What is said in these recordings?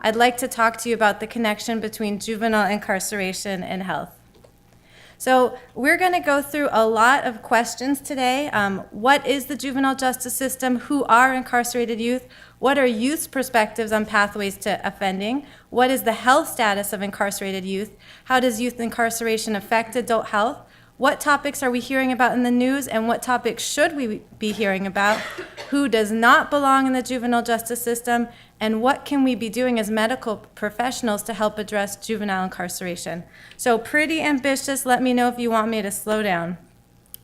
I'd like to talk to you about the connection between juvenile incarceration and health. So we're going to go through a lot of questions today. What is the juvenile justice system? Who are incarcerated youth? What are youth's perspectives on pathways to offending? What is the health status of incarcerated youth? How does youth incarceration affect adult health? What topics are we hearing about in the news, and what topics should we be hearing about? Who does not belong in the juvenile justice system? And what can we be doing as medical professionals to help address juvenile incarceration? So pretty ambitious. Let me know if you want me to slow down.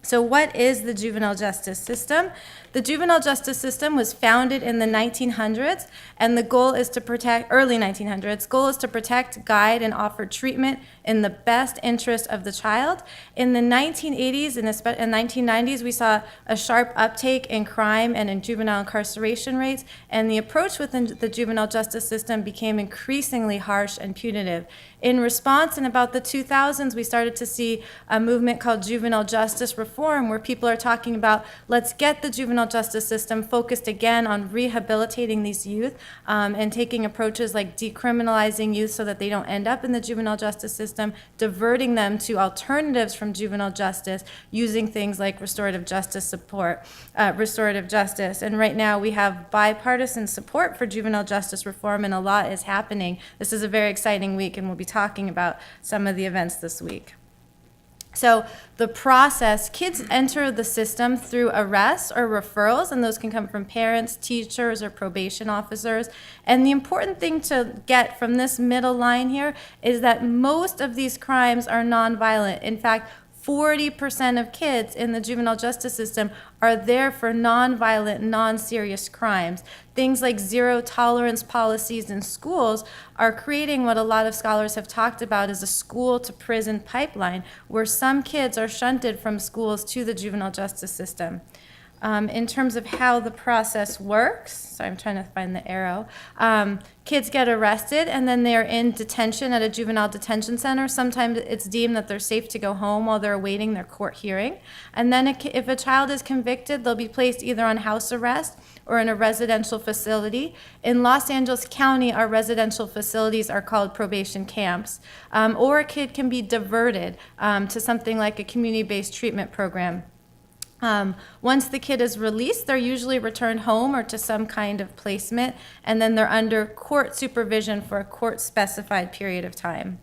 So what is the juvenile justice system? The juvenile justice system was founded in the 1900s, and the goal is to protect, early 1900s, goal is to protect, guide, and offer treatment in the best interest of the child. In the 1980s and 1990s, we saw a sharp uptake in crime and in juvenile incarceration rates, and the approach within the juvenile justice system became increasingly harsh and punitive. In response, in about the 2000s, we started to see a movement called juvenile justice reform, where people are talking about, let's get the juvenile justice system focused again on rehabilitating these youth and taking approaches like decriminalizing youth so that they don't end up in the juvenile justice system, diverting them to alternatives from juvenile justice, using things like restorative justice support, restorative justice. And right now we have bipartisan support for juvenile justice reform, and a lot is happening. This is a very exciting week, and we'll be talking about some of the events this week. So the process, kids enter the system through arrests or referrals, and those can come from parents, teachers, or probation officers. And the important thing to get from this middle line here is that most of these crimes are nonviolent. In fact, 40% of kids in the juvenile justice system are there for nonviolent, non-serious crimes. Things like zero tolerance policies in schools are creating what a lot of scholars have talked about as a school to prison pipeline, where some kids are shunted from schools to the juvenile justice system. In terms of how the process works, so I'm trying to find the arrow, kids get arrested and then they're in detention at a juvenile detention center. Sometimes it's deemed that they're safe to go home while they're awaiting their court hearing. And then if a child is convicted, they'll be placed either on house arrest or in a residential facility. In Los Angeles County, our residential facilities are called probation camps. Or a kid can be diverted to something like a community-based treatment program. Once the kid is released, they're usually returned home or to some kind of placement, and then they're under court supervision for a court-specified period of time.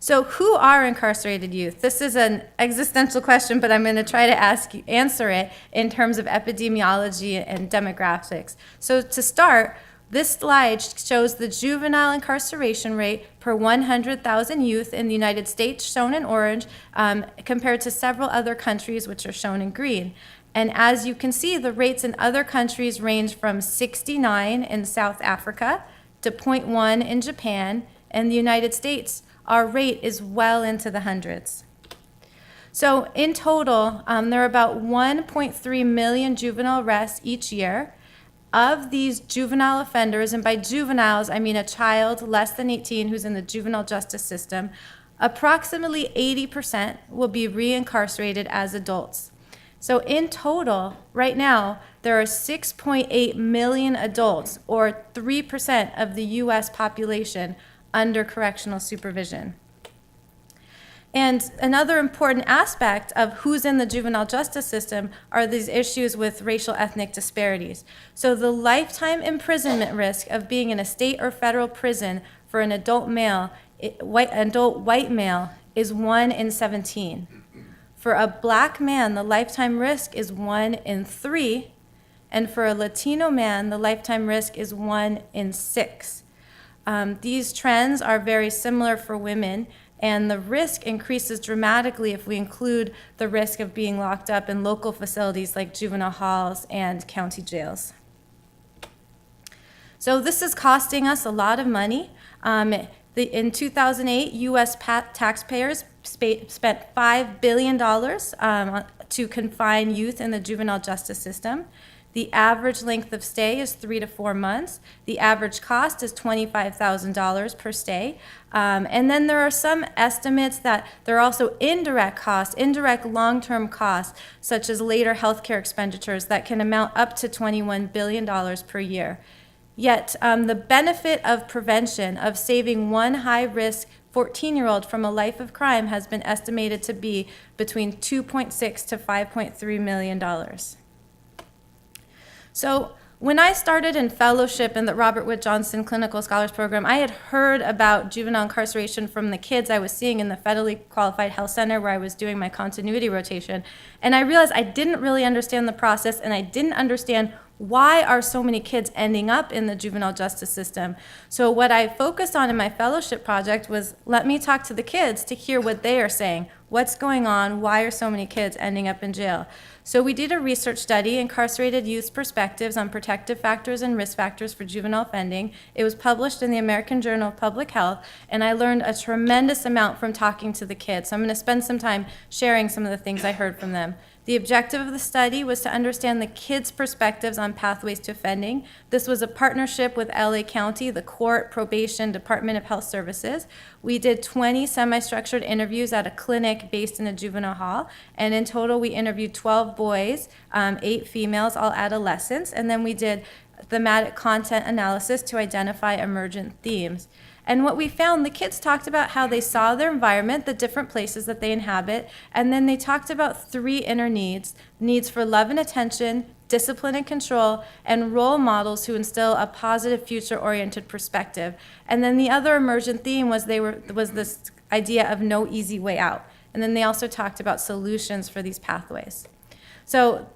So who are incarcerated youth? This is an existential question, but I'm going to try to answer it in terms of epidemiology and demographics. So to start, this slide shows the juvenile incarceration rate per 100,000 youth in the United States, shown in orange, compared to several other countries, which are shown in green. And as you can see, the rates in other countries range from 69 in South Africa to 0.1 in Japan. In the United States, our rate is well into the hundreds. So in total, there are about 1.3 million juvenile arrests each year. Of these juvenile offenders, and by juveniles I mean a child less than 18 who's in the juvenile justice system, approximately 80% will be reincarcerated as adults. So in total, right now, there are 6.8 million adults, or 3% of the US population, under correctional supervision. And another important aspect of who's in the juvenile justice system are these issues with racial ethnic disparities. So the lifetime imprisonment risk of being in a state or federal prison for an adult white male is 1 in 17. For a black man, the lifetime risk is 1 in 3, and for a Latino man, the lifetime risk is 1 in 6. These trends are very similar for women, and the risk increases dramatically if we include the risk of being locked up in local facilities like juvenile halls and county jails. So this is costing us a lot of money. In 2008, U.S. taxpayers spent $5 billion to confine youth in the juvenile justice system. The average length of stay is 3 to 4 months. The average cost is $25,000 per stay. And then there are some estimates that there are also indirect costs, indirect long-term costs, such as later healthcare expenditures that can amount up to $21 billion per year. Yet the benefit of prevention, of saving one high-risk 14-year-old from a life of crime, has been estimated to be between $2.6 to $5.3 million. So when I started in fellowship in the Robert Wood Johnson Clinical Scholars Program, I had heard about juvenile incarceration from the kids I was seeing in the federally qualified health center where I was doing my continuity rotation. And I realized I didn't really understand the process, and I didn't understand why are so many kids ending up in the juvenile justice system. So what I focused on in my fellowship project was, let me talk to the kids to hear what they are saying. What's going on? Why are so many kids ending up in jail? So we did a research study, Incarcerated Youth Perspectives on Protective Factors and Risk Factors for Juvenile Offending. It was published in the American Journal of Public Health, and I learned a tremendous amount from talking to the kids. So I'm going to spend some time sharing some of the things I heard from them. The objective of the study was to understand the kids' perspectives on pathways to offending. This was a partnership with LA County, the court, probation, Department of Health Services. We did 20 semi-structured interviews at a clinic based in a juvenile hall, and in total we interviewed 12 boys, 8 females, all adolescents, and then we did thematic content analysis to identify emergent themes. And what we found, the kids talked about how they saw their environment, the different places that they inhabit, and then they talked about 3 inner needs: needs for love and attention, discipline and control, and role models who instill a positive future-oriented perspective. And then the other emergent theme was this idea of no easy way out. And then they also talked about solutions for these pathways. So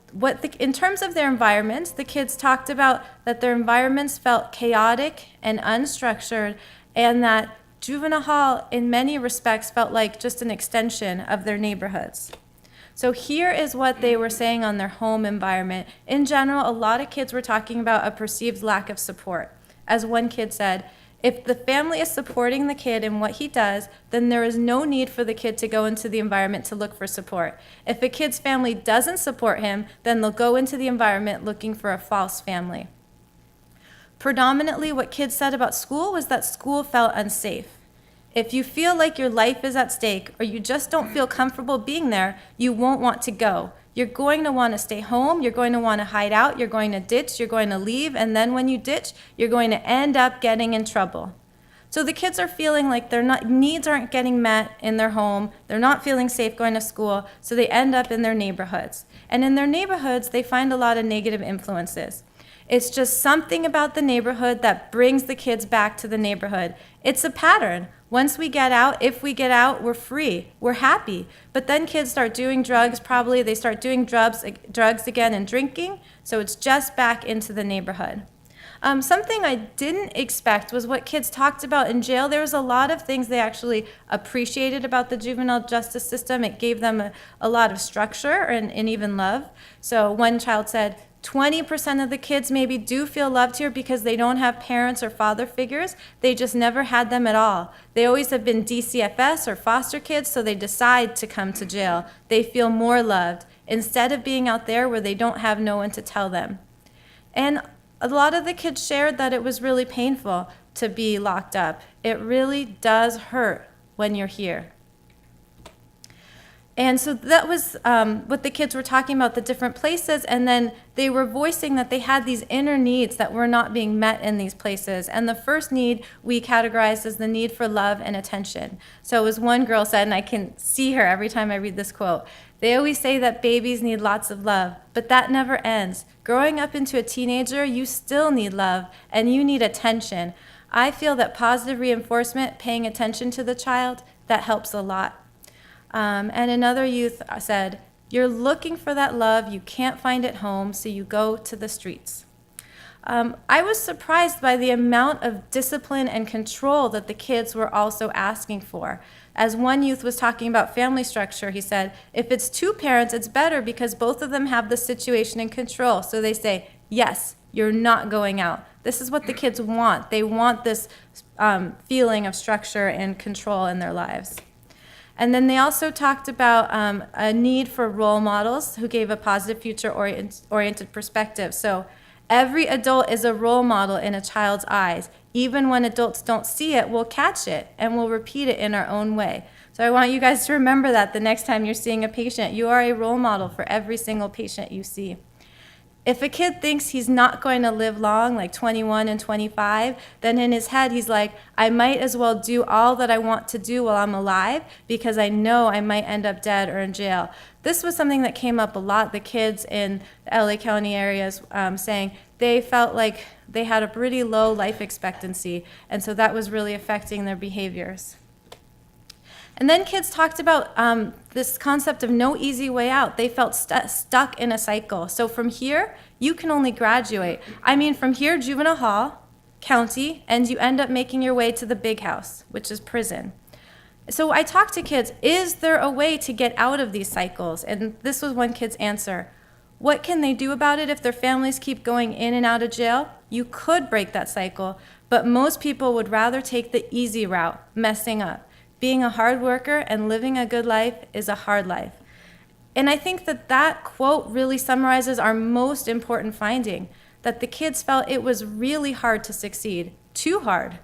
in terms of their environments, the kids talked about that their environments felt chaotic and unstructured, and that juvenile hall in many respects felt like just an extension of their neighborhoods. So here is what they were saying on their home environment. In general, a lot of kids were talking about a perceived lack of support. As one kid said, if the family is supporting the kid in what he does, then there is no need for the kid to go into the environment to look for support. If a kid's family doesn't support him, then they'll go into the environment looking for a false family. Predominantly, what kids said about school was that school felt unsafe. If you feel like your life is at stake, or you just don't feel comfortable being there, you won't want to go. You're going to want to stay home, you're going to want to hide out, you're going to ditch, you're going to leave, and then when you ditch, you're going to end up getting in trouble. So the kids are feeling like their needs aren't getting met in their home, they're not feeling safe going to school, so they end up in their neighborhoods. And in their neighborhoods, they find a lot of negative influences. It's just something about the neighborhood that brings the kids back to the neighborhood. It's a pattern. Once we get out, if we get out, we're free, we're happy. But then kids start doing drugs, probably they start doing drugs again and drinking, so it's just back into the neighborhood. Something I didn't expect was what kids talked about in jail. There was a lot of things they actually appreciated about the juvenile justice system. It gave them a lot of structure and even love. So one child said, 20% of the kids maybe do feel loved here because they don't have parents or father figures. They just never had them at all. They always have been DCFS or foster kids, so they decide to come to jail. They feel more loved instead of being out there where they don't have no one to tell them. And a lot of the kids shared that it was really painful to be locked up. It really does hurt when you're here. And so that was what the kids were talking about, the different places, and then they were voicing that they had these inner needs that were not being met in these places. And the first need we categorized as the need for love and attention. So as one girl said, and I can see her every time I read this quote, they always say that babies need lots of love, but that never ends. Growing up into a teenager, you still need love, and you need attention. I feel that positive reinforcement, paying attention to the child, that helps a lot. And another youth said, you're looking for that love, you can't find it home, so you go to the streets. I was surprised by the amount of discipline and control that the kids were also asking for. As one youth was talking about family structure, he said, if it's 2 parents, it's better because both of them have the situation in control. So they say, yes, you're not going out. This is what the kids want. They want this feeling of structure and control in their lives. And then they also talked about a need for role models who gave a positive future-oriented perspective. So every adult is a role model in a child's eyes. Even when adults don't see it, we'll catch it and we'll repeat it in our own way. So I want you guys to remember that the next time you're seeing a patient, you are a role model for every single patient you see. If a kid thinks he's not going to live long, like 21 and 25, then in his head he's like, I might as well do all that I want to do while I'm alive because I know I might end up dead or in jail. This was something that came up a lot, the kids in the LA County areas saying they felt like they had a pretty low life expectancy, and so that was really affecting their behaviors. And then kids talked about this concept of no easy way out. They felt stuck in a cycle. So from here, you can only graduate. I mean, from here, juvenile hall, county, and you end up making your way to the big house, which is prison. So I talked to kids, is there a way to get out of these cycles? And this was one kid's answer. What can they do about it if their families keep going in and out of jail? You could break that cycle, but most people would rather take the easy route, messing up. Being a hard worker and living a good life is a hard life. And I think that that quote really summarizes our most important finding, that the kids felt it was really hard to succeed, too hard.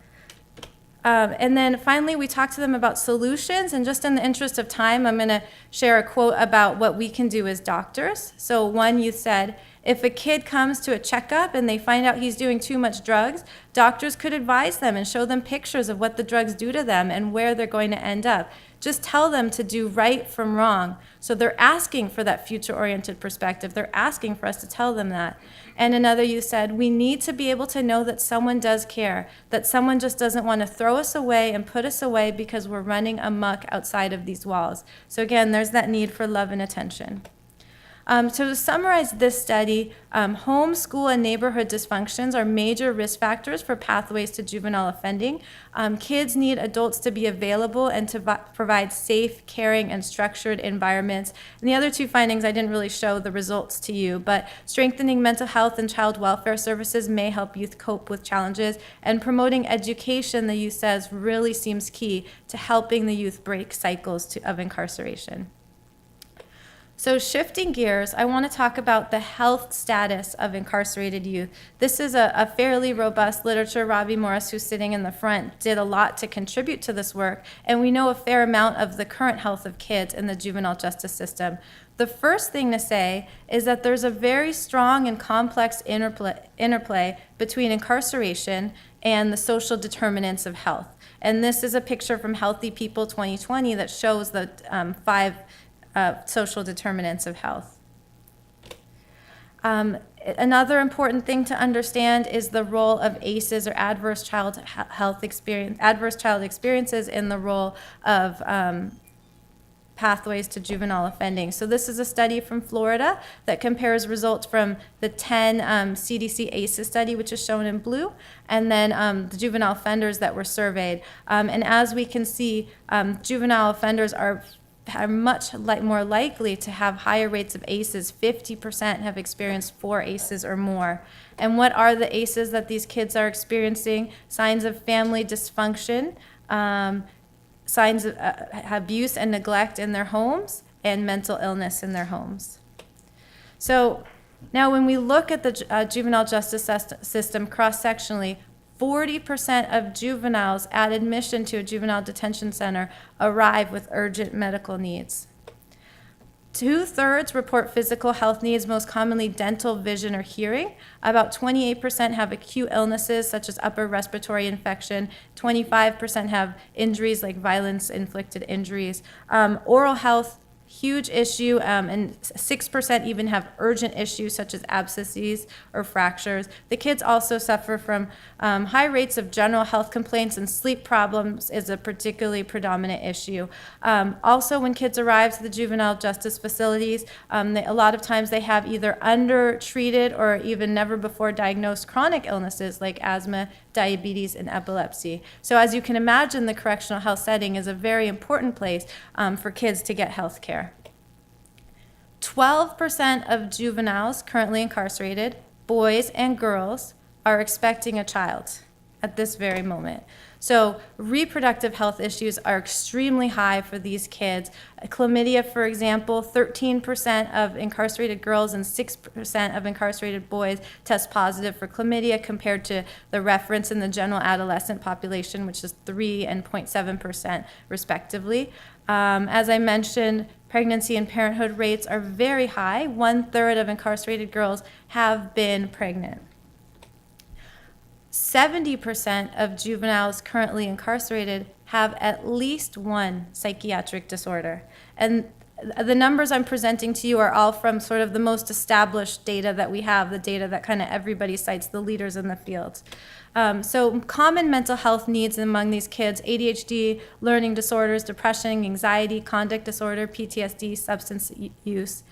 And then finally, we talked to them about solutions, and just in the interest of time, I'm going to share a quote about what we can do as doctors. So one youth said, if a kid comes to a checkup and they find out he's doing too much drugs, doctors could advise them and show them pictures of what the drugs do to them and where they're going to end up. Just tell them to do right from wrong. So they're asking for that future-oriented perspective. They're asking for us to tell them that. And another youth said, we need to be able to know that someone does care, that someone just doesn't want to throw us away and put us away because we're running amok outside of these walls. So again, there's that need for love and attention. So to summarize this study, home, school, and neighborhood dysfunctions are major risk factors for pathways to juvenile offending. Kids need adults to be available and to provide safe, caring, and structured environments. And the other two findings, I didn't really show the results to you, but strengthening mental health and child welfare services may help youth cope with challenges, and promoting education, the youth says, really seems key to helping the youth break cycles of incarceration. So shifting gears, I want to talk about the health status of incarcerated youth. This is a fairly robust literature. Robbie Morris, who's sitting in the front, did a lot to contribute to this work, and we know a fair amount of the current health of kids in the juvenile justice system. The first thing to say is that there's a very strong and complex interplay between incarceration and the social determinants of health. And this is a picture from Healthy People 2020 that shows the 5 social determinants of health. Another important thing to understand is the role of ACEs, or adverse child experiences, in the role of pathways to juvenile offending. So this is a study from Florida that compares results from the 10 CDC ACEs study, which is shown in blue, and then the juvenile offenders that were surveyed. And as we can see, juvenile offenders are much more likely to have higher rates of ACEs. 50% have experienced 4 ACEs or more. And what are the ACEs that these kids are experiencing? Signs of family dysfunction, signs of abuse and neglect in their homes, and mental illness in their homes. So now when we look at the juvenile justice system cross-sectionally, 40% of juveniles at admission to a juvenile detention center arrive with urgent medical needs. 2/3 report physical health needs, most commonly dental, vision, or hearing. About 28% have acute illnesses such as upper respiratory infection. 25% have injuries like violence-inflicted injuries. Oral health, huge issue, and 6% even have urgent issues such as abscesses or fractures. The kids also suffer from high rates of general health complaints, and sleep problems is a particularly predominant issue. Also, when kids arrive to the juvenile justice facilities, a lot of times they have either undertreated or even never before diagnosed chronic illnesses like asthma, diabetes, and epilepsy. So as you can imagine, the correctional health setting is a very important place for kids to get health care. 12% of juveniles currently incarcerated, boys and girls, are expecting a child at this very moment. So reproductive health issues are extremely high for these kids. Chlamydia, for example, 13% of incarcerated girls and 6% of incarcerated boys test positive for chlamydia, compared to the reference in the general adolescent population, which is 3% and 0.7% respectively. As I mentioned, pregnancy and parenthood rates are very high. 1/3 of incarcerated girls have been pregnant. 70% of juveniles currently incarcerated have at least one psychiatric disorder. And the numbers I'm presenting to you are all from sort of the most established data that we have, the data that kind of everybody cites, the leaders in the field. So common mental health needs among these kids: ADHD, learning disorders, depression, anxiety, conduct disorder, PTSD, substance use.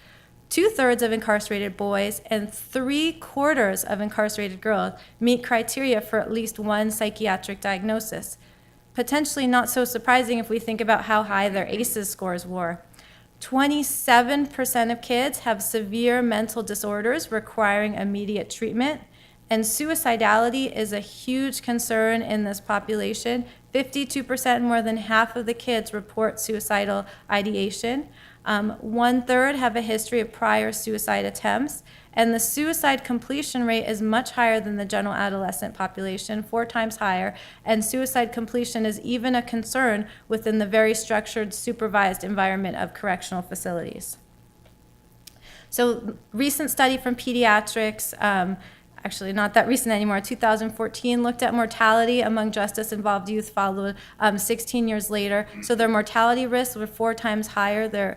2/3 of incarcerated boys and 3/4 of incarcerated girls meet criteria for at least one psychiatric diagnosis. Potentially not so surprising if we think about how high their ACEs scores were. 27% of kids have severe mental disorders requiring immediate treatment, and suicidality is a huge concern in this population. 52%, more than half of the kids, report suicidal ideation. 1/3 have a history of prior suicide attempts, and the suicide completion rate is much higher than the general adolescent population, 4 times higher, and suicide completion is even a concern within the very structured, supervised environment of correctional facilities. So, recent study from Pediatrics, actually not that recent anymore, 2014, looked at mortality among justice-involved youth followed 16 years later. So their mortality risks were 4 times higher than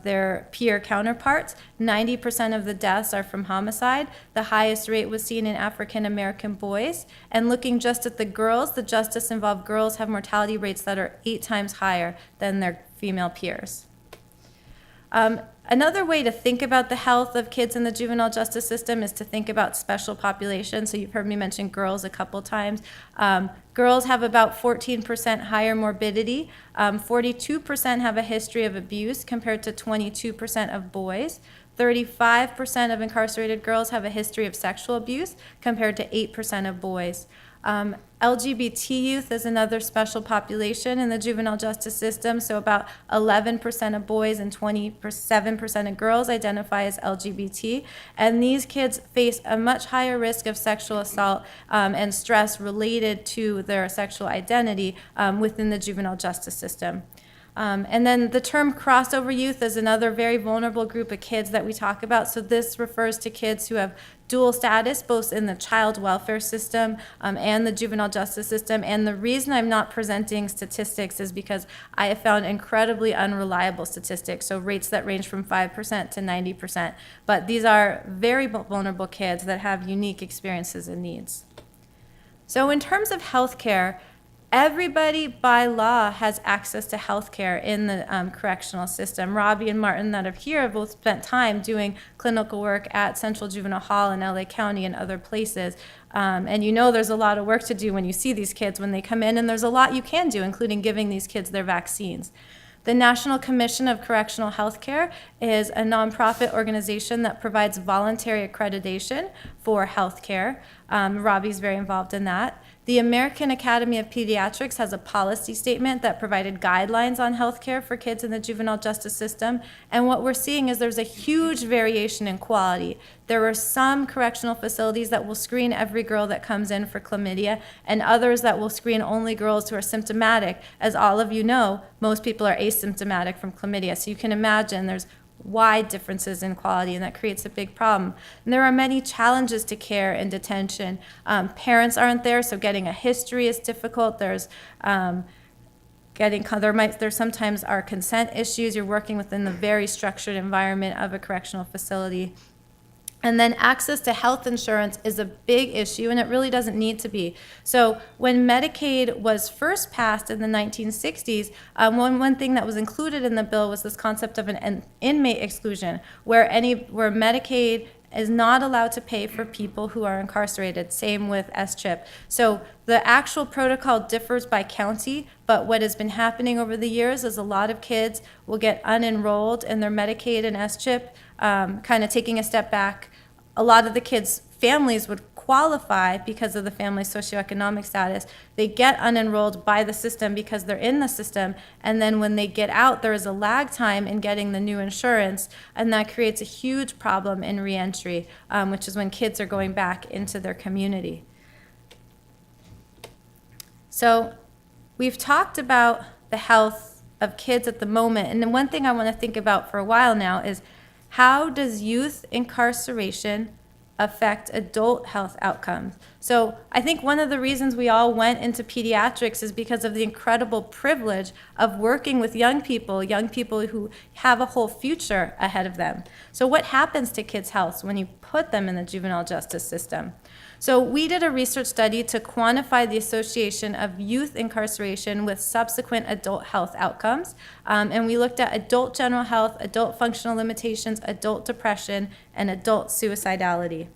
their peer counterparts. 90% of the deaths are from homicide. The highest rate was seen in African-American boys. And looking just at the girls, the justice-involved girls have mortality rates that are 8 times higher than their female peers. Another way to think about the health of kids in the juvenile justice system is to think about special populations. So you've heard me mention girls a couple times. Girls have about 14% higher morbidity. 42% have a history of abuse compared to 22% of boys. 35% of incarcerated girls have a history of sexual abuse compared to 8% of boys. LGBT youth is another special population in the juvenile justice system. So about 11% of boys and 27% of girls identify as LGBT. And these kids face a much higher risk of sexual assault and stress related to their sexual identity within the juvenile justice system. And then the term crossover youth is another very vulnerable group of kids that we talk about. So this refers to kids who have dual status, both in the child welfare system and the juvenile justice system. And the reason I'm not presenting statistics is because I have found incredibly unreliable statistics, so rates that range from 5% to 90%. But these are very vulnerable kids that have unique experiences and needs. So in terms of healthcare, everybody by law has access to health care in the correctional system. Robbie and Martin that are here have both spent time doing clinical work at Central Juvenile Hall in LA County and other places. And you know there's a lot of work to do when you see these kids when they come in, and there's a lot you can do, including giving these kids their vaccines. The National Commission of Correctional Health Care is a nonprofit organization that provides voluntary accreditation for health care. Robbie's very involved in that. The American Academy of Pediatrics has a policy statement that provided guidelines on health care for kids in the juvenile justice system. And what we're seeing is there's a huge variation in quality. There are some correctional facilities that will screen every girl that comes in for chlamydia, and others that will screen only girls who are symptomatic. As all of you know, most people are asymptomatic from chlamydia. So you can imagine there's wide differences in quality, and that creates a big problem. And there are many challenges to care in detention. Parents aren't there, so getting a history is difficult. There sometimes are consent issues. You're working within the very structured environment of a correctional facility. And then access to health insurance is a big issue, and it really doesn't need to be. So when Medicaid was first passed in the 1960s, one thing that was included in the bill was this concept of an inmate exclusion, where Medicaid is not allowed to pay for people who are incarcerated. Same with S-CHIP. So the actual protocol differs by county, but what has been happening over the years is a lot of kids will get unenrolled in their Medicaid and S-CHIP, kind of taking a step back. A lot of the kids' families would qualify because of the family socioeconomic status. They get unenrolled by the system because they're in the system, and then when they get out, there is a lag time in getting the new insurance, and that creates a huge problem in reentry, which is when kids are going back into their community. So we've talked about the health of kids at the moment. And then one thing I want to think about for a while now is, how does youth incarceration affect adult health outcomes? So I think one of the reasons we all went into pediatrics is because of the incredible privilege of working with young people who have a whole future ahead of them. So what happens to kids' health when you put them in the juvenile justice system? So we did a research study to quantify the association of youth incarceration with subsequent adult health outcomes. And we looked at adult general health, adult functional limitations, adult depression, and adult suicidality.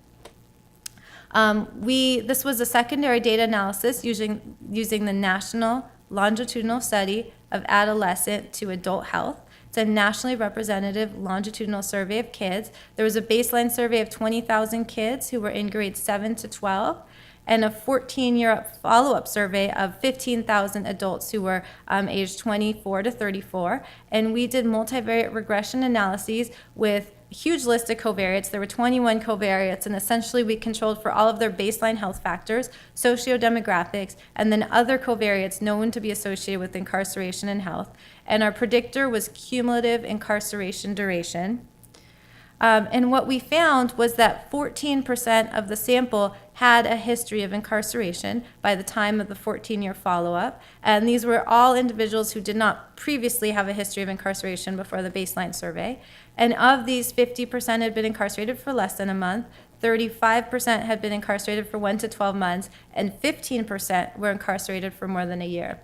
This was a secondary data analysis using the National Longitudinal Study of Adolescent to Adult Health. It's a nationally representative longitudinal survey of kids. There was a baseline survey of 20,000 kids who were in grades 7 to 12, and a 14-year follow-up survey of 15,000 adults who were aged 24 to 34. And we did multivariate regression analyses with a huge list of covariates. There were 21 covariates, and essentially we controlled for all of their baseline health factors, sociodemographics, and then other covariates known to be associated with incarceration and health. And our predictor was cumulative incarceration duration. And what we found was that 14% of the sample had a history of incarceration by the time of the 14-year follow-up. And these were all individuals who did not previously have a history of incarceration before the baseline survey. And of these, 50% had been incarcerated for less than a month, 35% had been incarcerated for 1 to 12 months, and 15% were incarcerated for more than a year.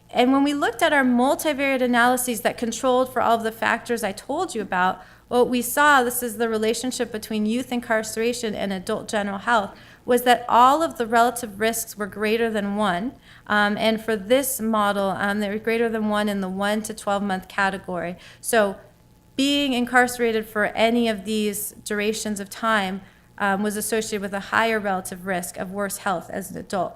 And when we looked at our multivariate analyses that controlled for all of the factors I told you about, what we saw, this is the relationship between youth incarceration and adult general health, was that all of the relative risks were greater than 1. And for this model, they were greater than 1 in the 1 to 12 month category. So being incarcerated for any of these durations of time was associated with a higher relative risk of worse health as an adult.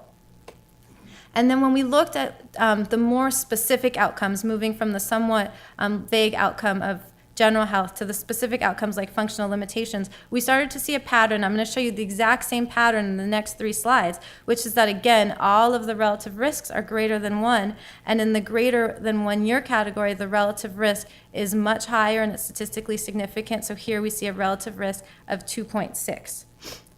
And then when we looked at the more specific outcomes, moving from the somewhat vague outcome of general health to the specific outcomes like functional limitations, we started to see a pattern. I'm going to show you the exact same pattern in the next 3 slides, which is that, again, all of the relative risks are greater than 1. And in the greater than 1 year category, the relative risk is much higher and it's statistically significant. So here we see a relative risk of 2.6.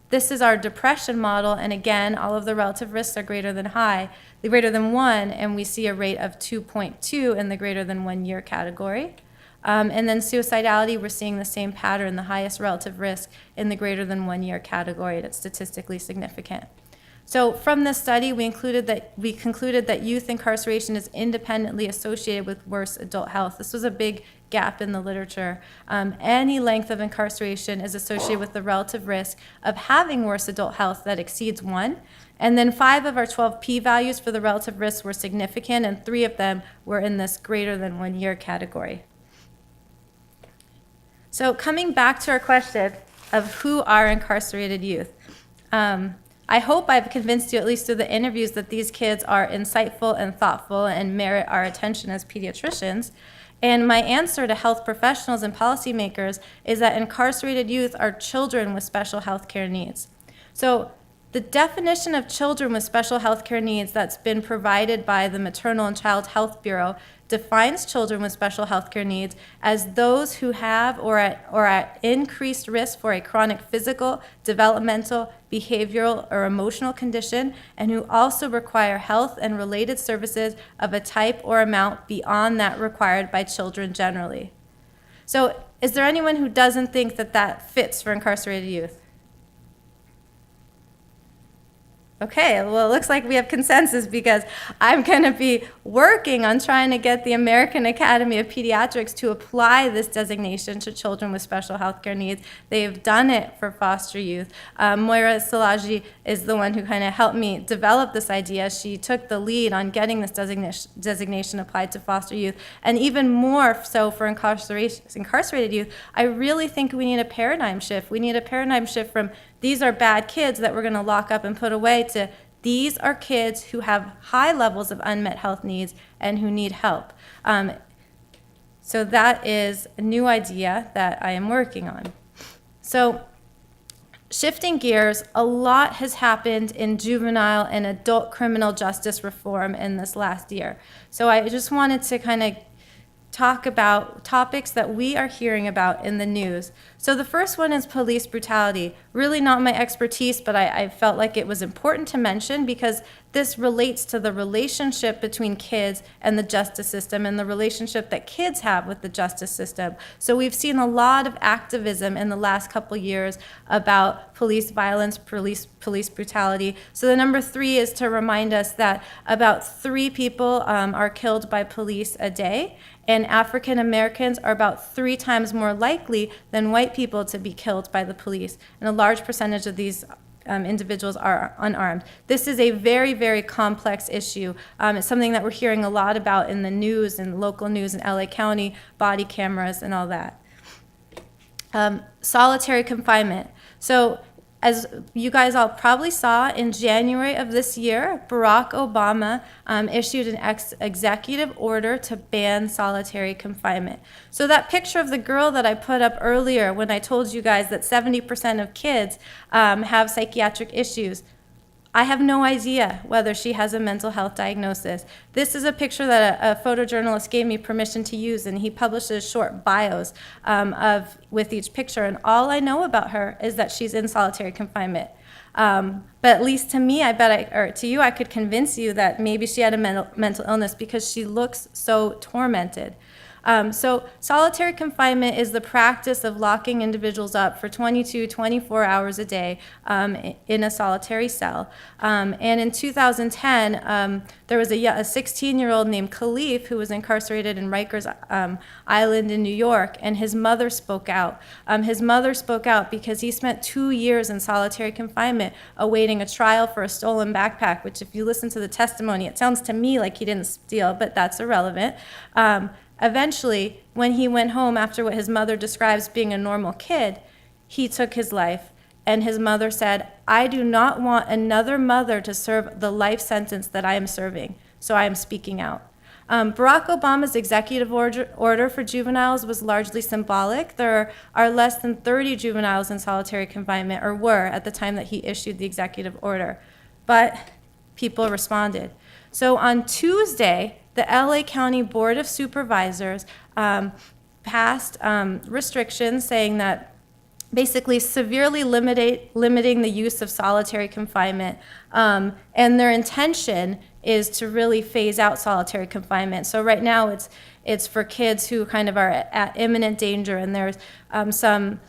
This is our depression model, and again, all of the relative risks are greater than 1, and we see a rate of 2.2 in the greater than 1 year category. And then suicidality, we're seeing the same pattern, the highest relative risk in the greater than 1 year category, and it's statistically significant. So from this study, we concluded that youth incarceration is independently associated with worse adult health. This was a big gap in the literature. Any length of incarceration is associated with the relative risk of having worse adult health that exceeds 1. And then 5 of our 12 p-values for the relative risks were significant, and 3 of them were in this greater than 1 year category. So coming back to our question of who are incarcerated youth, I hope I've convinced you, at least through the interviews, that these kids are insightful and thoughtful and merit our attention as pediatricians. And my answer to health professionals and policymakers is that incarcerated youth are children with special health care needs. So the definition of children with special health care needs that's been provided by the Maternal and Child Health Bureau defines children with special health care needs as those who have or at increased risk for a chronic physical, developmental, behavioral, or emotional condition, and who also require health and related services of a type or amount beyond that required by children generally. So is there anyone who doesn't think that that fits for incarcerated youth? Okay, well, it looks like we have consensus, because I'm going to be working on trying to get the American Academy of Pediatrics to apply this designation to children with special health care needs. They've done it for foster youth. Moira Szilagyi is the one who kind of helped me develop this idea. She took the lead on getting this designation applied to foster youth, and even more so for incarcerated youth. I really think we need a paradigm shift. We need a paradigm shift from these are bad kids that we're going to lock up and put away to these are kids who have high levels of unmet health needs and who need help. So that is a new idea that I am working on. So shifting gears, a lot has happened in juvenile and adult criminal justice reform in this last year. So I just wanted to kind of talk about topics that we are hearing about in the news. So the first one is police brutality. Really not my expertise, but I felt like it was important to mention because this relates to the relationship between kids and the justice system and the relationship that kids have with the justice system. So we've seen a lot of activism in the last couple years about police violence, police brutality. So the number 3 is to remind us that about 3 people are killed by police a day, and African Americans are about 3 times more likely than white people to be killed by the police. And a large percentage of these individuals are unarmed. This is a very, very complex issue. It's something that we're hearing a lot about in the news and local news in LA County, body cameras and all that. Solitary confinement. So as you guys all probably saw, in January of this year, Barack Obama issued an executive order to ban solitary confinement. So that picture of the girl that I put up earlier when I told you guys that 70% of kids have psychiatric issues, I have no idea whether she has a mental health diagnosis. This is a picture that a photojournalist gave me permission to use, and he publishes short bios with each picture. And all I know about her is that she's in solitary confinement. But at least to me, or to you, I could convince you that maybe she had a mental illness because she looks so tormented. So solitary confinement is the practice of locking individuals up for 22, 24 hours a day in a solitary cell. And in 2010, there was a 16-year-old named Khalif who was incarcerated in Rikers Island in New York, and his mother spoke out. His mother spoke out because he spent 2 years in solitary confinement awaiting a trial for a stolen backpack, which if you listen to the testimony, it sounds to me like he didn't steal, but that's irrelevant. Eventually, when he went home after what his mother describes being a normal kid, he took his life. And his mother said, "I do not want another mother to serve the life sentence that I am serving, so I am speaking out." Barack Obama's executive order for juveniles was largely symbolic. There are less than 30 juveniles in solitary confinement, or were at the time that he issued the executive order. But people responded. So on Tuesday, the LA County Board of Supervisors passed restrictions saying that basically severely limiting the use of solitary confinement. And their intention is to really phase out solitary confinement. So right now it's for kids who kind of are at imminent danger, and there's some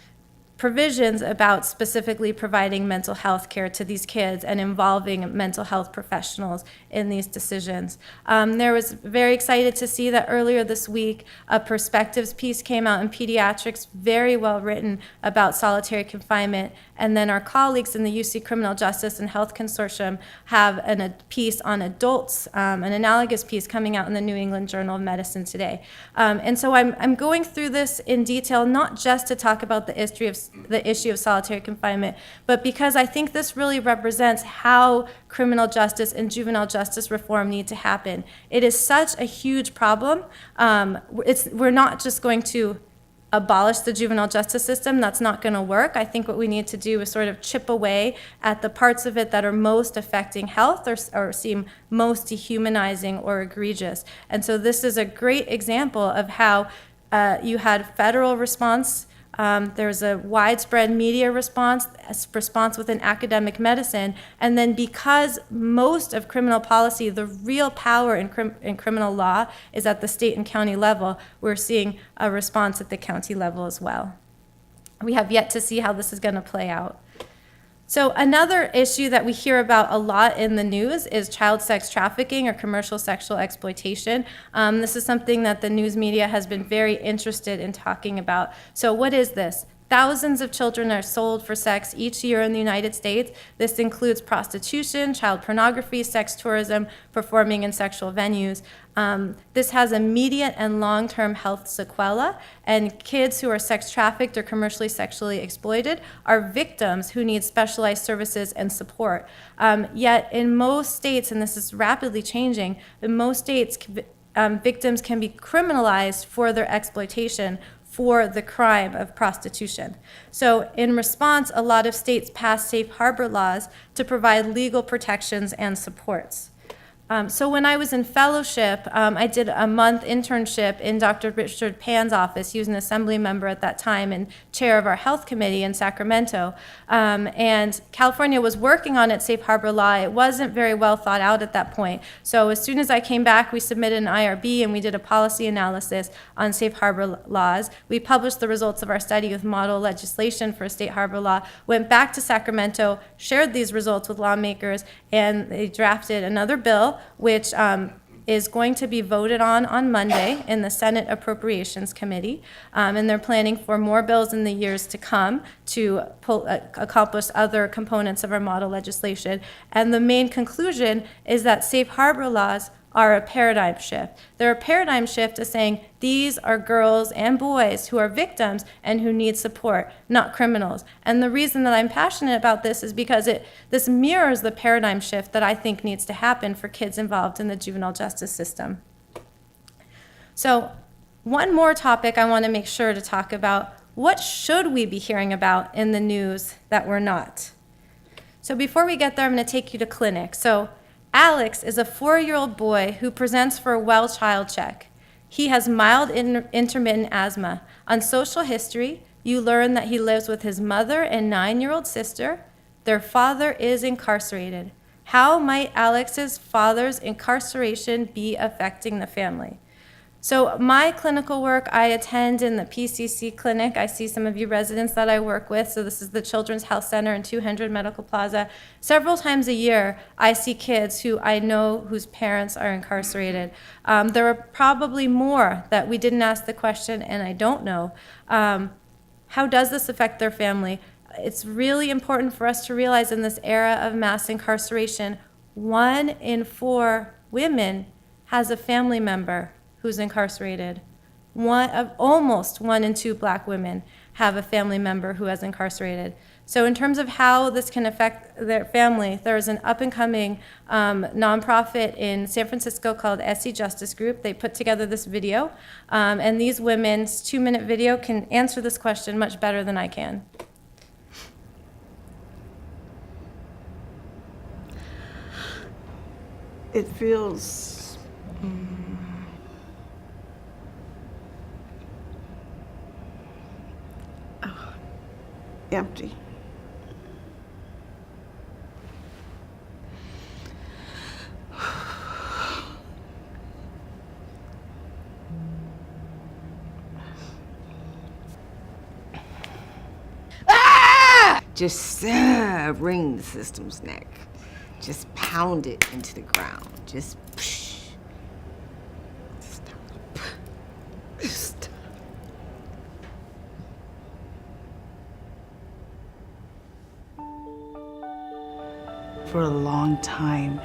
provisions about specifically providing mental health care to these kids and involving mental health professionals in these decisions. There was very excited to see that earlier this week, a perspectives piece came out in Pediatrics, very well written about solitary confinement. And then our colleagues in the UC Criminal Justice and Health Consortium have a piece on adults, an analogous piece coming out in the New England Journal of Medicine today. And so I'm going through this in detail, not just to talk about the issue of solitary confinement, but because I think this really represents how criminal justice and juvenile justice reform need to happen. It is such a huge problem. We're not just going to abolish the juvenile justice system. That's not going to work. I think what we need to do is sort of chip away at the parts of it that are most affecting health or seem most dehumanizing or egregious. And so this is a great example of how you had federal response. There's a widespread media response within academic medicine, and then because most of criminal policy, the real power in criminal law is at the state and county level, we're seeing a response at the county level as well. We have yet to see how this is going to play out. So another issue that we hear about a lot in the news is child sex trafficking or commercial sexual exploitation. This is something that the news media has been very interested in talking about. So what is this? Thousands of children are sold for sex each year in the United States. This includes prostitution, child pornography, sex tourism, performing in sexual venues. This has immediate and long-term health sequelae, and kids who are sex trafficked or commercially sexually exploited are victims who need specialized services and support. Yet in most states, and this is rapidly changing, in most states, victims can be criminalized for their exploitation for the crime of prostitution. So in response, a lot of states passed safe harbor laws to provide legal protections and supports. So when I was in fellowship, I did a month internship in Dr. Richard Pan's office. He was an assembly member at that time and chair of our health committee in Sacramento. And California was working on its safe harbor law. It wasn't very well thought out at that point. So as soon as I came back, we submitted an IRB and we did a policy analysis on safe harbor laws. We published the results of our study with model legislation for a state harbor law, went back to Sacramento, shared these results with lawmakers, and they drafted another bill which is going to be voted on Monday in the Senate Appropriations Committee. And they're planning for more bills in the years to come to accomplish other components of our model legislation. And the main conclusion is that safe harbor laws are a paradigm shift. They're a paradigm shift to saying these are girls and boys who are victims and who need support, not criminals. And the reason that I'm passionate about this is because this mirrors the paradigm shift that I think needs to happen for kids involved in the juvenile justice system. So one more topic I want to make sure to talk about: what should we be hearing about in the news that we're not? So before we get there, I'm going to take you to clinic. So Alex is a 4-year-old boy who presents for a well child check. He has mild intermittent asthma. On social history, you learn that he lives with his mother and 9-year-old sister. Their father is incarcerated. How might Alex's father's incarceration be affecting the family? So my clinical work, I attend in the PCC clinic. I see some of you residents that I work with. So this is the Children's Health Center in 200 Medical Plaza. Several times a year, I see kids who I know whose parents are incarcerated. There are probably more that we didn't ask the question and I don't know. How does this affect their family? It's really important for us to realize in this era of mass incarceration, 1 in 4 women has a family member who's incarcerated. Almost 1 in 2 Black women have a family member who is incarcerated. So in terms of how this can affect their family, there's an up-and-coming nonprofit in San Francisco called SC Justice Group. They put together this video, and these women's 2-minute video can answer this question much better than I can. It feels empty. Just wring the system's neck. Just pound it into the ground. Just stop. Stop. For a long time,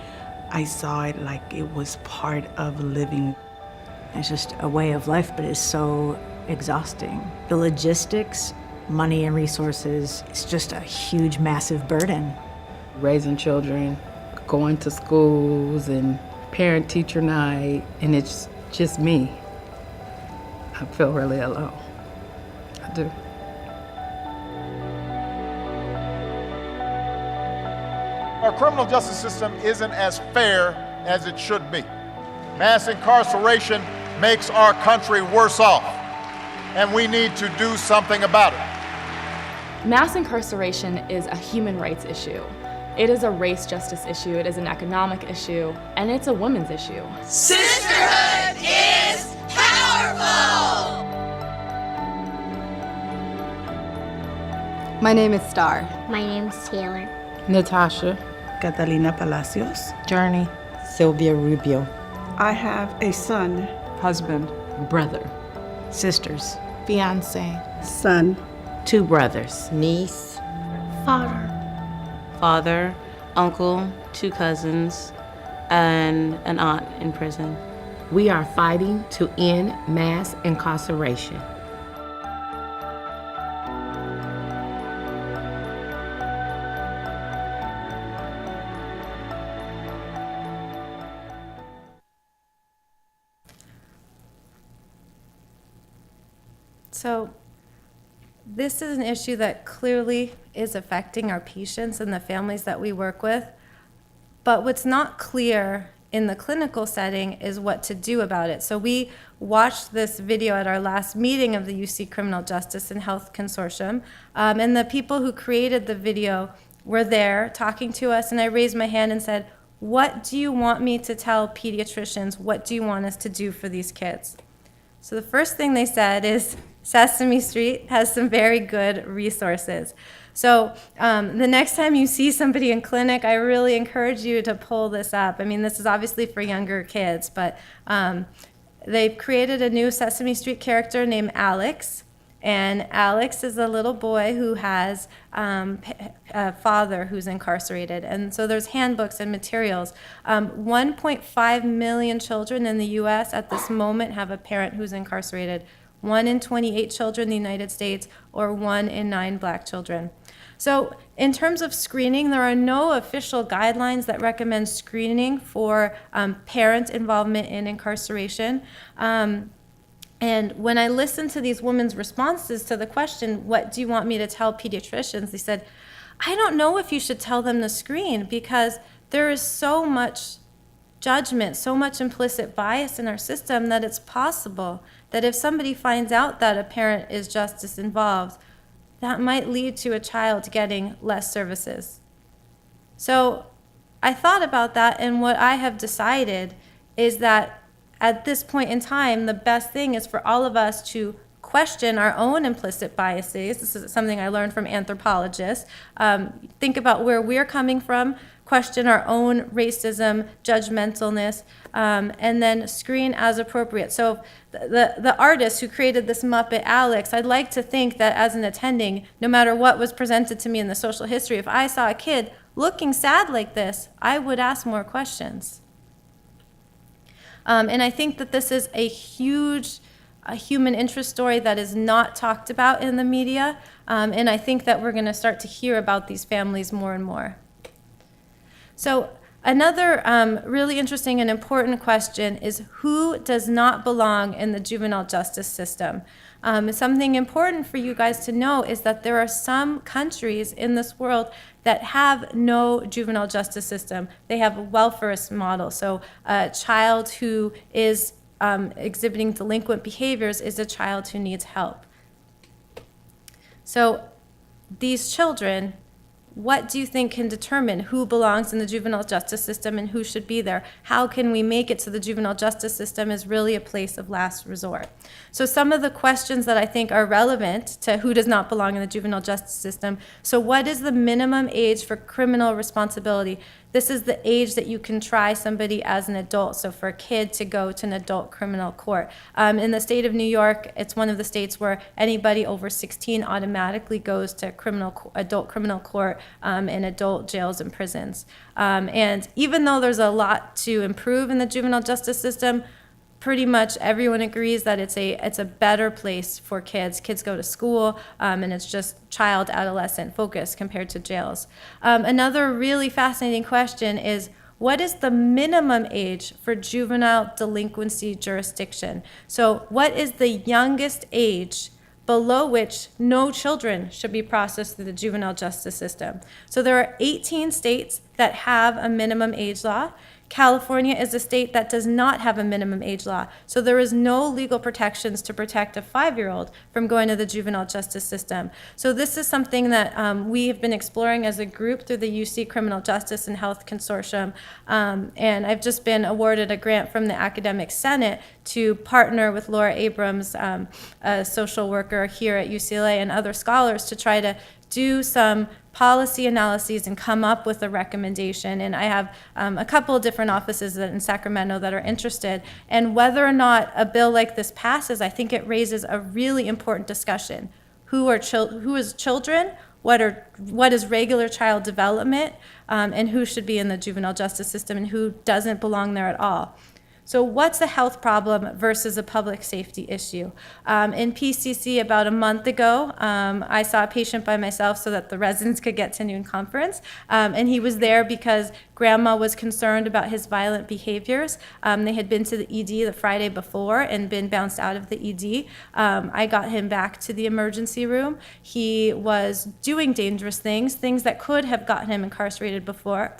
I saw it like it was part of living. It's just a way of life, but it's so exhausting. The logistics, money and resources, it's just a huge, massive burden. Raising children, going to schools and parent-teacher night, and it's just me. I feel really alone. I do. Our criminal justice system isn't as fair as it should be. Mass incarceration makes our country worse off, and we need to do something about it. Mass incarceration is a human rights issue. It is a race justice issue, it is an economic issue, and it's a women's issue. Sisterhood is powerful! My name is Star. My name's Taylor. Natasha. Catalina Palacios. Journey. Sylvia Rubio. I have a son. Husband. Brother. Sisters. Fiance. Son. 2 brothers. Niece. Father. Father, uncle, 2 cousins, and an aunt in prison. We are fighting to end mass incarceration. So this is an issue that clearly is affecting our patients and the families that we work with. But what's not clear in the clinical setting is what to do about it. So we watched this video at our last meeting of the UC Criminal Justice and Health Consortium. And the people who created the video were there talking to us. And I raised my hand and said, what do you want me to tell pediatricians? What do you want us to do for these kids? So the first thing they said is Sesame Street has some very good resources. So the next time you see somebody in clinic, I really encourage you to pull this up. I mean, this is obviously for younger kids, but they've created a new Sesame Street character named Alex. And Alex is a little boy who has a father who's incarcerated. And so there's handbooks and materials. 1.5 million children in the US at this moment have a parent who's incarcerated. 1 in 28 children in the United States, or 1 in 9 black children. So in terms of screening, there are no official guidelines that recommend screening for parent involvement in incarceration. And when I listened to these women's responses to the question, what do you want me to tell pediatricians? They said, I don't know if you should tell them to screen because there is so much judgment, so much implicit bias in our system that it's possible that if somebody finds out that a parent is justice involved, that might lead to a child getting less services. So I thought about that, and what I have decided is that at this point in time, the best thing is for all of us to question our own implicit biases. This is something I learned from anthropologists. Think about where we're coming from, question our own racism, judgmentalness, and then screen as appropriate. So the artist who created this Muppet, Alex, I'd like to think that as an attending, no matter what was presented to me in the social history, if I saw a kid looking sad like this, I would ask more questions. And I think that this is a huge human interest story that is not talked about in the media. And I think that we're going to start to hear about these families more and more. So another really interesting and important question is who does not belong in the juvenile justice system? Something important for you guys to know is that there are some countries in this world that have no juvenile justice system. They have a welfarist model. So a child who is exhibiting delinquent behaviors is a child who needs help. So these children, what do you think can determine who belongs in the juvenile justice system and who should be there? How can we make it so the juvenile justice system is really a place of last resort? So some of the questions that I think are relevant to who does not belong in the juvenile justice system. So what is the minimum age for criminal responsibility? This is the age that you can try somebody as an adult. So for a kid to go to an adult criminal court. In the state of New York, it's one of the states where anybody over 16 automatically goes to adult criminal court in adult jails and prisons. And even though there's a lot to improve in the juvenile justice system, pretty much everyone agrees that it's a better place for kids. Kids go to school, and it's just child adolescent focus compared to jails. Another really fascinating question is, what is the minimum age for juvenile delinquency jurisdiction? So what is the youngest age below which no children should be processed through the juvenile justice system? So there are 18 states that have a minimum age law. California is a state that does not have a minimum age law. So there is no legal protections to protect a 5-year-old from going to the juvenile justice system. So this is something that we have been exploring as a group through the UC Criminal Justice and Health Consortium. And I've just been awarded a grant from the Academic Senate to partner with Laura Abrams, a social worker here at UCLA, and other scholars to try to do some policy analyses and come up with a recommendation. And I have a couple of different offices in Sacramento that are interested. And whether or not a bill like this passes, I think it raises a really important discussion. Who is children? What is regular child development? And who should be in the juvenile justice system and who doesn't belong there at all? So what's a health problem versus a public safety issue? In PCC about a month ago, I saw a patient by myself so that the residents could get to noon conference. And he was there because Grandma was concerned about his violent behaviors. They had been to the ED the Friday before and been bounced out of the ED. I got him back to the emergency room. He was doing dangerous things that could have gotten him incarcerated before.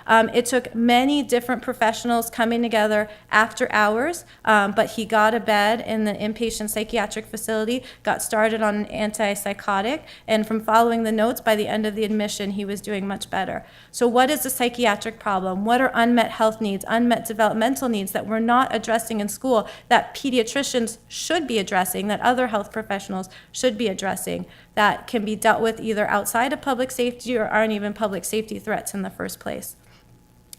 It took many different professionals coming together after hours, but he got a bed in the inpatient psychiatric facility, got started on an antipsychotic, and from following the notes, by the end of the admission, he was doing much better. So what is the psychiatric problem? What are unmet health needs, unmet developmental needs that we're not addressing in school that pediatricians should be addressing, that other health professionals should be addressing, that can be dealt with either outside of public safety or aren't even public safety threats in the first place?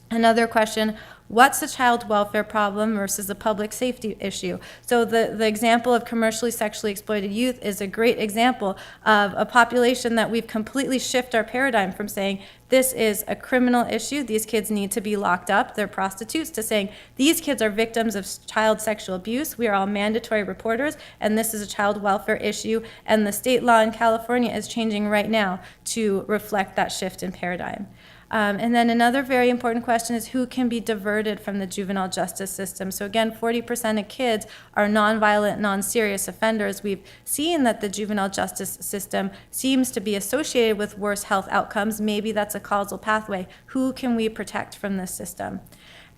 Another question, what's a child welfare problem versus a public safety issue? So the example of commercially sexually exploited youth is a great example of a population that we've completely shifted our paradigm from saying this is a criminal issue, these kids need to be locked up, they're prostitutes, to saying these kids are victims of child sexual abuse, we are all mandatory reporters, and this is a child welfare issue, and the state law in California is changing right now to reflect that shift in paradigm. And then another very important question is who can be diverted from the juvenile justice system. So again, 40% of kids are nonviolent, non-serious offenders. We've seen that the juvenile justice system seems to be associated with worse health outcomes. Maybe that's a causal pathway. Who can we protect from this system?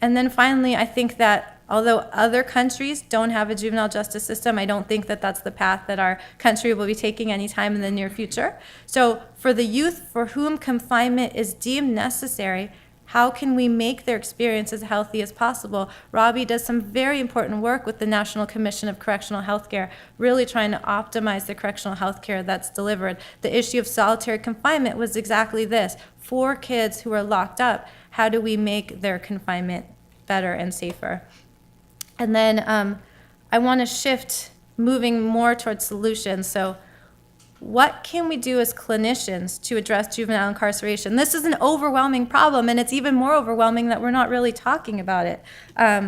And then finally, I think that although other countries don't have a juvenile justice system, I don't think that that's the path that our country will be taking anytime in the near future. So for the youth for whom confinement is deemed necessary, how can we make their experience as healthy as possible? Robbie does some very important work with the National Commission of Correctional Healthcare, really trying to optimize the correctional healthcare that's delivered. The issue of solitary confinement was exactly this. For kids who are locked up, how do we make their confinement better and safer? And then I want to shift, moving more towards solutions. So what can we do as clinicians to address juvenile incarceration? This is an overwhelming problem, and it's even more overwhelming that we're not really talking about it.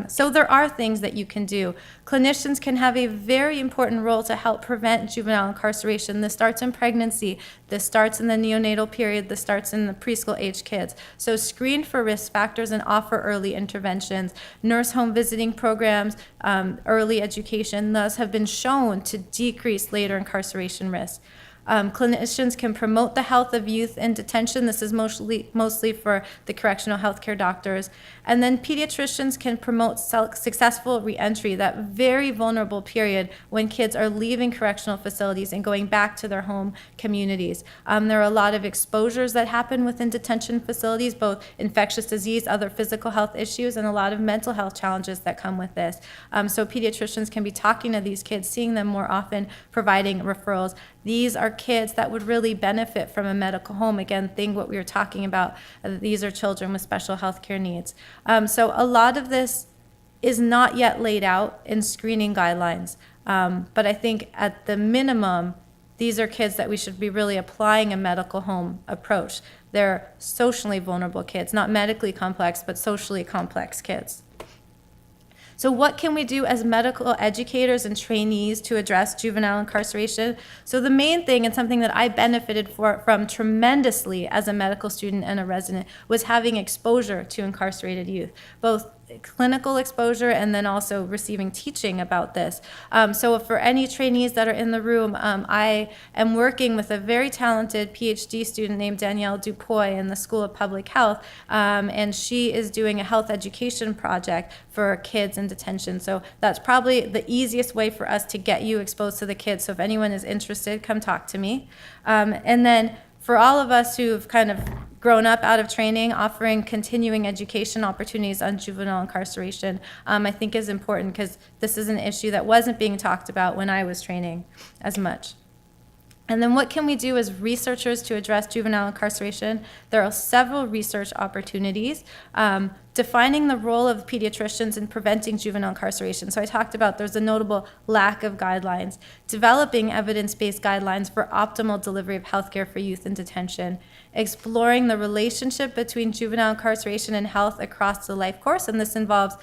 So there are things that you can do. Clinicians can have a very important role to help prevent juvenile incarceration. This starts in pregnancy. This starts in the neonatal period. This starts in the preschool age kids. So screen for risk factors and offer early interventions. Nurse home visiting programs, early education, thus have been shown to decrease later incarceration risk. Clinicians can promote the health of youth in detention. This is mostly for the correctional healthcare doctors. And then pediatricians can promote successful reentry, that very vulnerable period when kids are leaving correctional facilities and going back to their home communities. There are a lot of exposures that happen within detention facilities, both infectious disease, other physical health issues, and a lot of mental health challenges that come with this. So pediatricians can be talking to these kids, seeing them more often, providing referrals. These are kids that would really benefit from a medical home. Again, think what we were talking about. These are children with special health care needs. So a lot of this is not yet laid out in screening guidelines. But I think at the minimum, these are kids that we should be really applying a medical home approach. They're socially vulnerable kids, not medically complex, but socially complex kids. So what can we do as medical educators and trainees to address juvenile incarceration? So the main thing, and something that I benefited from tremendously as a medical student and a resident, was having exposure to incarcerated youth, both clinical exposure and then also receiving teaching about this. So for any trainees that are in the room, I am working with a very talented PhD student named Danielle Dupoy in the School of Public Health, and she is doing a health education project for kids in detention. So that's probably the easiest way for us to get you exposed to the kids. So if anyone is interested, come talk to me. And then for all of us who've kind of grown up out of training, offering continuing education opportunities on juvenile incarceration, I think is important because this is an issue that wasn't being talked about when I was training as much. And then what can we do as researchers to address juvenile incarceration? There are several research opportunities. Defining the role of pediatricians in preventing juvenile incarceration. So I talked about there's a notable lack of guidelines. Developing evidence-based guidelines for optimal delivery of healthcare for youth in detention. Exploring the relationship between juvenile incarceration and health across the life course, and this involves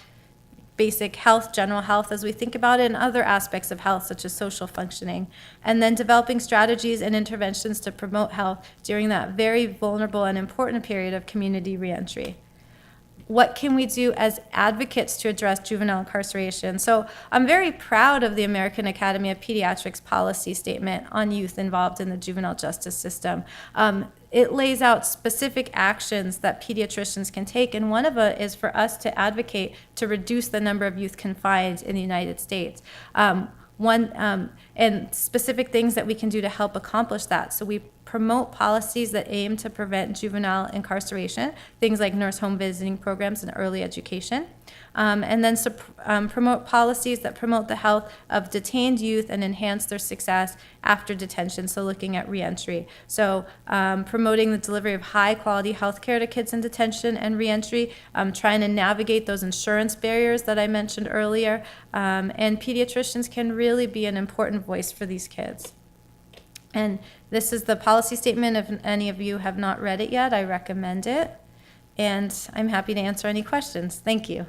basic health, general health as we think about it, and other aspects of health such as social functioning. And then developing strategies and interventions to promote health during that very vulnerable and important period of community reentry. what can we do as advocates to address juvenile incarceration? So I'm very proud of the American Academy of Pediatrics policy statement on youth involved in the juvenile justice system. It lays out specific actions that pediatricians can take, and one of it is for us to advocate to reduce the number of youth confined in the United States. And specific things that we can do to help accomplish that. So we promote policies that aim to prevent juvenile incarceration, things like nurse home visiting programs and early education. And then promote policies that promote the health of detained youth and enhance their success after detention, so looking at reentry. So promoting the delivery of high-quality health care to kids in detention and reentry, trying to navigate those insurance barriers that I mentioned earlier, and pediatricians can really be an important voice for these kids. And this is the policy statement. If any of you have not read it yet, I recommend it. And I'm happy to answer any questions. Thank you.